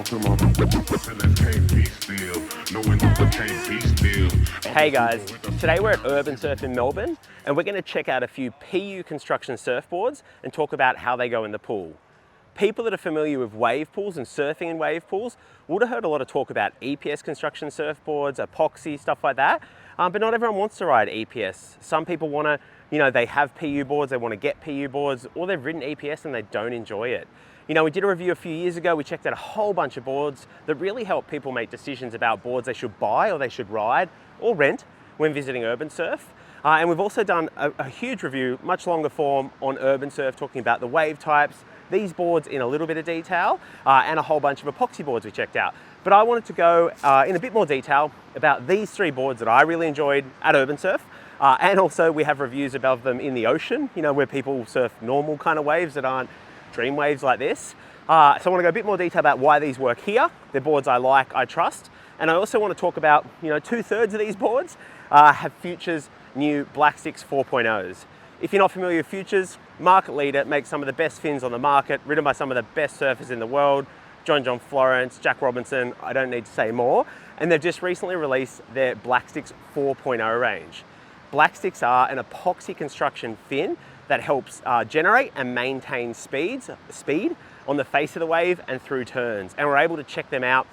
Hey guys, today we're at URBNSURF in Melbourne and we're going to check out a few PU construction surfboards and talk about how they go in the pool. People that are familiar with wave pools and surfing in wave pools would have heard a lot of talk about EPS construction surfboards, epoxy, stuff like that, but not everyone wants to ride EPS. Some people want to, they have PU boards, they want to get PU boards, or they've ridden EPS and they don't enjoy it. We did a review a few years ago, we checked out a whole bunch of boards that really help people make decisions about boards they should buy or they should ride or rent when visiting URBNSURF. And we've also done a huge review, much longer form, on URBNSURF, talking about the wave types, these boards in a little bit of detail, and a whole bunch of epoxy boards we checked out. But I wanted to go in a bit more detail about these three boards that I really enjoyed at URBNSURF. And also we have reviews about them in the ocean, where people surf normal kind of waves that aren't dream waves like this. So I want to go a bit more detail about why these work here. They're boards I like, I trust. And I also want to talk about, 2/3 of these boards have Future's new Blacksticks 4.0s. If you're not familiar with Futures, market leader, makes some of the best fins on the market, ridden by some of the best surfers in the world, John Florence, Jack Robinson, I don't need to say more. And they've just recently released their Blacksticks 4.0 range. Blacksticks are an epoxy construction fin that helps generate and maintain speed on the face of the wave and through turns. And we're able to check them out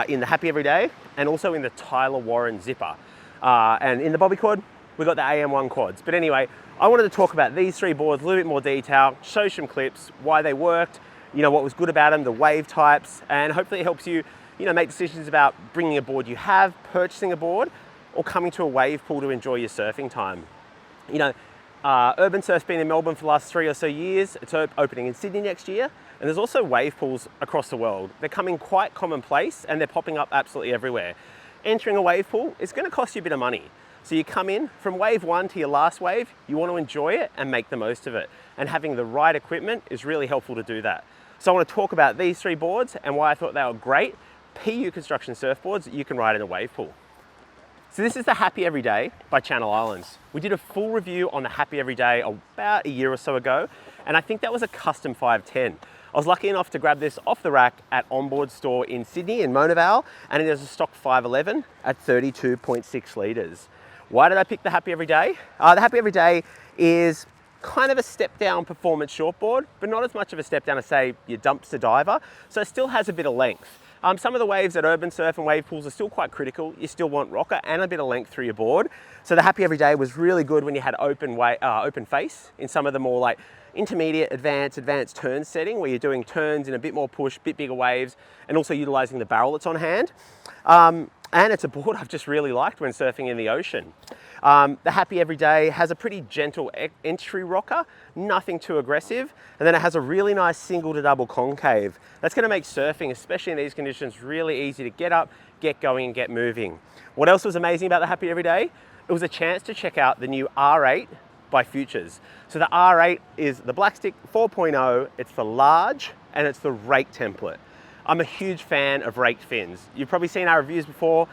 in the Happy Everyday and also in the Tyler Warren zipper. And in the bobby cord, we've got the AM1 quads. But anyway, I wanted to talk about these three boards a little bit more detail, show some clips, why they worked, what was good about them, the wave types, and hopefully it helps you, make decisions about bringing a board you have, purchasing a board, or coming to a wave pool to enjoy your surfing time. URBNSURF's been in Melbourne for the last 3 or so years. It's opening in Sydney next year. And there's also wave pools across the world. They're coming quite commonplace and they're popping up absolutely everywhere. Entering a wave pool is going to cost you a bit of money. So you come in from wave 1 to your last wave, you want to enjoy it and make the most of it. And having the right equipment is really helpful to do that. So I want to talk about these three boards and why I thought they were great PU construction surfboards that you can ride in a wave pool. So this is the Happy Everyday by Channel Islands. We did a full review on the Happy Everyday about a year or so ago, and I think that was a custom 510. I was lucky enough to grab this off the rack at Onboard Store in Sydney in Mona Vale, and it is a stock 511 at 32.6 litres. Why did I pick the Happy Everyday? The Happy Everyday is kind of a step down performance shortboard, but not as much of a step down as, say, your dumpster diver, so it still has a bit of length. Some of the waves at URBNSURF and wave pools are still quite critical. You still want rocker and a bit of length through your board. So the Happy Everyday was really good when you had open face in some of the more like intermediate, advanced turn setting where you're doing turns in a bit more push, bit bigger waves, and also utilizing the barrel that's on hand. And it's a board I've just really liked when surfing in the ocean. The Happy Everyday has a pretty gentle entry rocker, nothing too aggressive, and then it has a really nice single to double concave. That's going to make surfing, especially in these conditions, really easy to get up, get going, and get moving. What else was amazing about the Happy Everyday? It was a chance to check out the new R8 by Futures. So the R8 is the Blackstick 4.0, it's the large, and it's the rake template. I'm a huge fan of raked fins. You've probably seen our reviews before.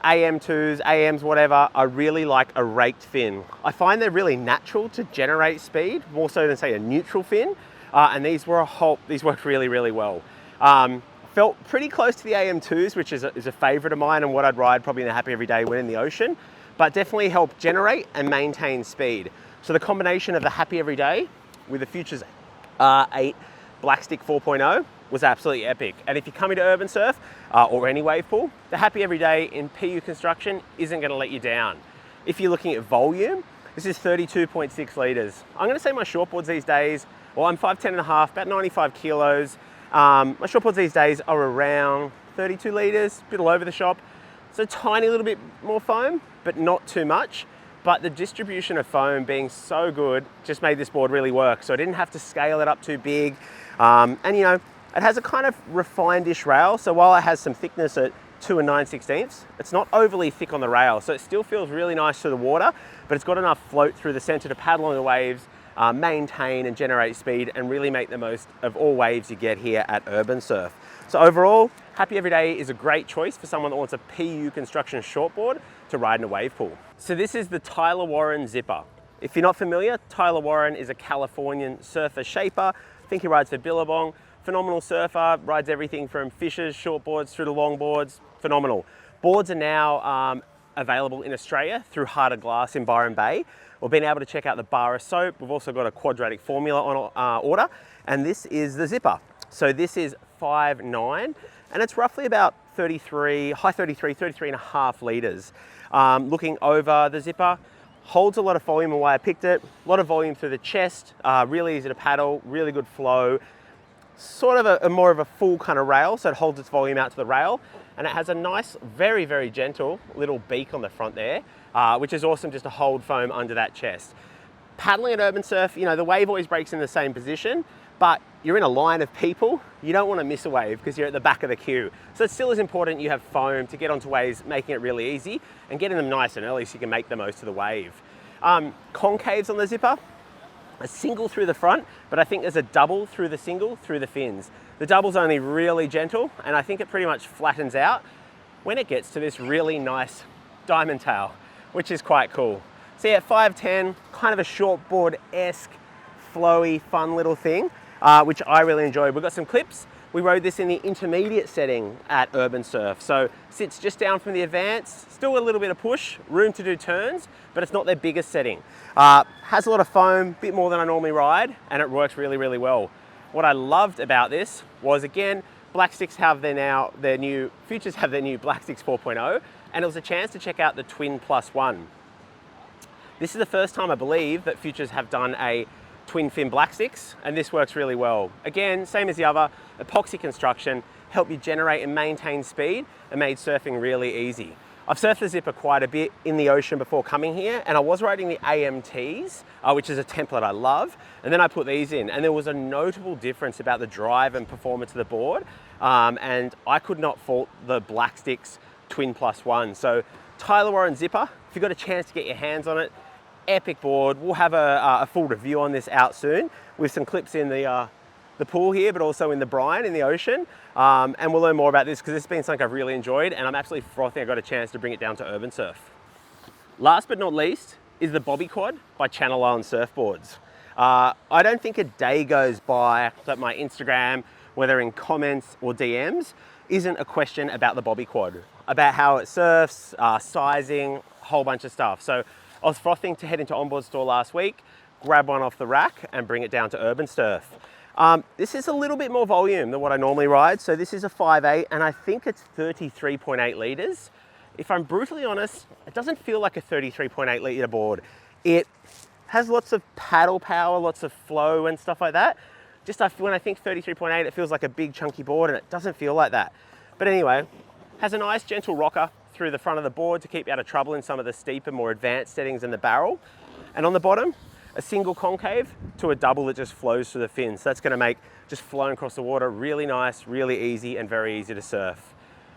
AM2s, AMs, whatever, I really like a raked fin. I find they're really natural to generate speed, more so than say a neutral fin. And these worked really, really well. Felt pretty close to the AM2s, which is a favorite of mine and what I'd ride probably in the Happy Everyday when in the ocean, but definitely help generate and maintain speed. So the combination of the Happy Everyday with the Futures R8 Blackstick 4.0 was absolutely epic. And if you're coming to URBNSURF or any wave pool, the Happy Everyday in PU construction isn't going to let you down. If you're looking at volume, this is 32.6 litres. I'm going to say my shortboards these days, well, I'm 5'10 and a half, about 95 kilos. My shortboards these days are around 32 litres, a bit all over the shop. So a tiny little bit more foam, but not too much. But the distribution of foam being so good just made this board really work. So I didn't have to scale it up too big. It has a kind of refined-ish rail. So while it has some thickness at 2 9/16, it's not overly thick on the rail. So it still feels really nice to the water, but it's got enough float through the center to paddle on the waves, maintain and generate speed, and really make the most of all waves you get here at URBNSURF. So overall, Happy Everyday is a great choice for someone that wants a PU construction shortboard to ride in a wave pool. So this is the Tyler Warren zipper. If you're not familiar, Tyler Warren is a Californian surfer shaper. I think he rides for Billabong. phenomenal surfer, rides everything from fishers, shortboards through to longboards, phenomenal. Boards are now available in Australia through Harder Glass in Byron Bay. We've been able to check out the bar of soap. We've also got a quadratic formula on order, and this is the zipper. So this is 5'9", and it's roughly about 33 and a half litres. Looking over the zipper, holds a lot of volume in the way I picked it, a lot of volume through the chest, really easy to paddle, really good flow, sort of a more of a full kind of rail, so it holds its volume out to the rail, and it has a nice, very, very gentle little beak on the front there, which is awesome just to hold foam under that chest. Paddling at Urban Surf, you know, the wave always breaks in the same position, but you're in a line of people, you don't want to miss a wave because you're at the back of the queue. So it still is important you have foam to get onto waves, making it really easy and getting them nice and early so you can make the most of the wave. Concaves on the zipper, a single through the front, but I think there's a double through the single through the fins. The double's only really gentle, and I think it pretty much flattens out when it gets to this really nice diamond tail, which is quite cool. So yeah, 5'10", kind of a shortboard-esque, flowy, fun little thing, which I really enjoyed. We've got some clips. We rode this in the intermediate setting at Urban Surf. So sits just down from the advanced, still a little bit of push, room to do turns, but it's not their biggest setting. Has a lot of foam, bit more than I normally ride, and it works really, really well. What I loved about this was, again, Blacksticks have Futures have their new Blacksticks 4.0, and it was a chance to check out the Twin +1. This is the first time I believe that Futures have done a twin fin Blacksticks, and this works really well. Again, same as the other, epoxy construction, help you generate and maintain speed and made surfing really easy. I've surfed the zipper quite a bit in the ocean before coming here, and I was riding the AMTs, which is a template I love, and then I put these in, and there was a notable difference about the drive and performance of the board, and I could not fault the Blacksticks Twin +1. So Tyler Warren zipper, if you've got a chance to get your hands on it, epic board. We'll have a full review on this out soon with some clips in the pool here, but also in the brine in the ocean, and we'll learn more about this because this has been something I've really enjoyed, and I'm absolutely frothing I got a chance to bring it down to Urban Surf. Last but not least is the Bobby Quad by Channel Island Surfboards. I don't think a day goes by that my Instagram, whether in comments or DMs, isn't a question about the Bobby Quad, about how it surfs, sizing, a whole bunch of stuff. So I was frothing to head into Onboard Store last week, grab one off the rack and bring it down to Urban Surf. This is a little bit more volume than what I normally ride. So this is a 5'8", and I think it's 33.8 litres. If I'm brutally honest, it doesn't feel like a 33.8 litre board. It has lots of paddle power, lots of flow and stuff like that. Just when I think 33.8, it feels like a big chunky board, and it doesn't feel like that. But anyway, has a nice gentle rocker through the front of the board to keep you out of trouble in some of the steeper, more advanced settings in the barrel. And on the bottom, a single concave to a double that just flows through the fins. So that's gonna make just flowing across the water really nice, really easy, and very easy to surf.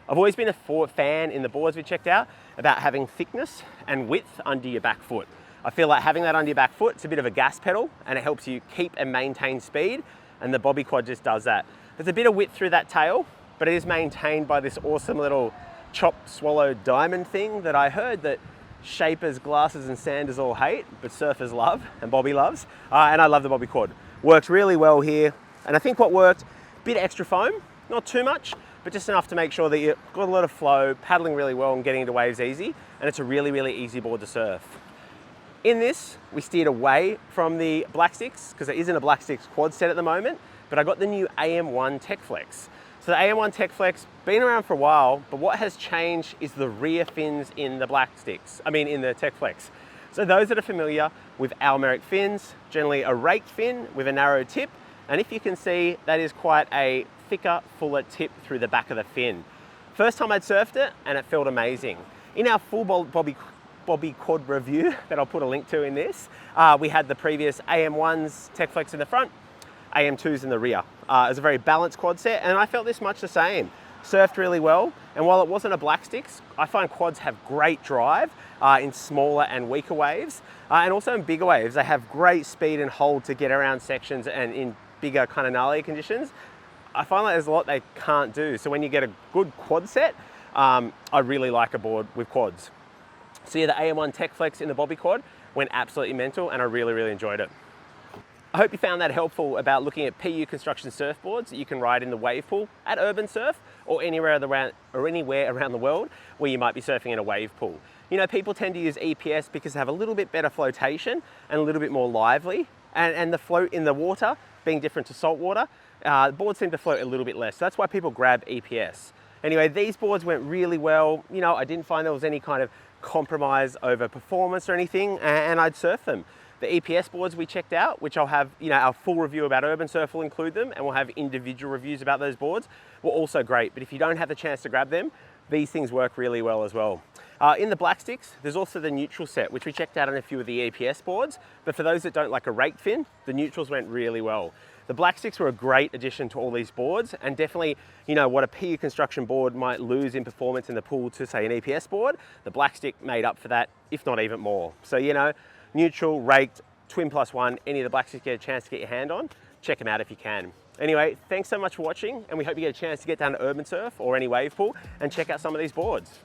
I've always been a fan in the boards we checked out about having thickness and width under your back foot. I feel like having that under your back foot, it's a bit of a gas pedal, and it helps you keep and maintain speed, and the Bobby Quad just does that. There's a bit of width through that tail, but it is maintained by this awesome little chop swallow diamond thing that I heard that shapers, glassers and sanders all hate, but surfers love, and Bobby loves. And I love the Bobby Quad. Works really well here. And I think what worked, bit extra foam, not too much, but just enough to make sure that you've got a lot of flow, paddling really well and getting into waves easy. And it's a really, really easy board to surf. In this, we steered away from the Blacksticks because there isn't a Blacksticks quad set at the moment, but I got the new AM1 Tech Flex. So the AM1 Tech Flex, been around for a while, but what has changed is the rear fins in the in the Tech Flex. So those that are familiar with Almeric fins, generally a raked fin with a narrow tip, and if you can see, that is quite a thicker, fuller tip through the back of the fin. First time I'd surfed it, and it felt amazing. In our full Bobby Quad review, that I'll put a link to in this, we had the previous AM1's Tech Flex in the front, AM2s in the rear. It was a very balanced quad set, and I felt this much the same. Surfed really well, and while it wasn't a Blacksticks, I find quads have great drive in smaller and weaker waves, and also in bigger waves. They have great speed and hold to get around sections and in bigger kind of gnarly conditions. I find like there's a lot they can't do. So when you get a good quad set, I really like a board with quads. So yeah, the AM1 Tech Flex in the Bobby Quad went absolutely mental, and I really, really enjoyed it. I hope you found that helpful about looking at PU construction surfboards that you can ride in the wave pool at Urban Surf or anywhere around the world where you might be surfing in a wave pool. You know, people tend to use EPS because they have a little bit better flotation and a little bit more lively, and the float in the water being different to salt water, boards seem to float a little bit less. So that's why people grab EPS. Anyway, these boards went really well. You know, I didn't find there was any kind of compromise over performance or anything, and I'd surf them. The EPS boards we checked out, which I'll have, you know, our full review about Urban Surf will include them, and we'll have individual reviews about those boards, were also great. But if you don't have the chance to grab them, these things work really well as well. In the black sticks, there's also the neutral set, which we checked out on a few of the EPS boards, but for those that don't like a rake fin, the neutrals went really well. The black sticks were a great addition to all these boards, and definitely, you know, what a PU construction board might lose in performance in the pool to, say, an EPS board, the black stick made up for that, if not even more. So, you know, neutral, raked, twin plus one, any of the black sticks you get a chance to get your hand on, check them out if you can. Anyway, thanks so much for watching, and we hope you get a chance to get down to Urban Surf or any wave pool and check out some of these boards.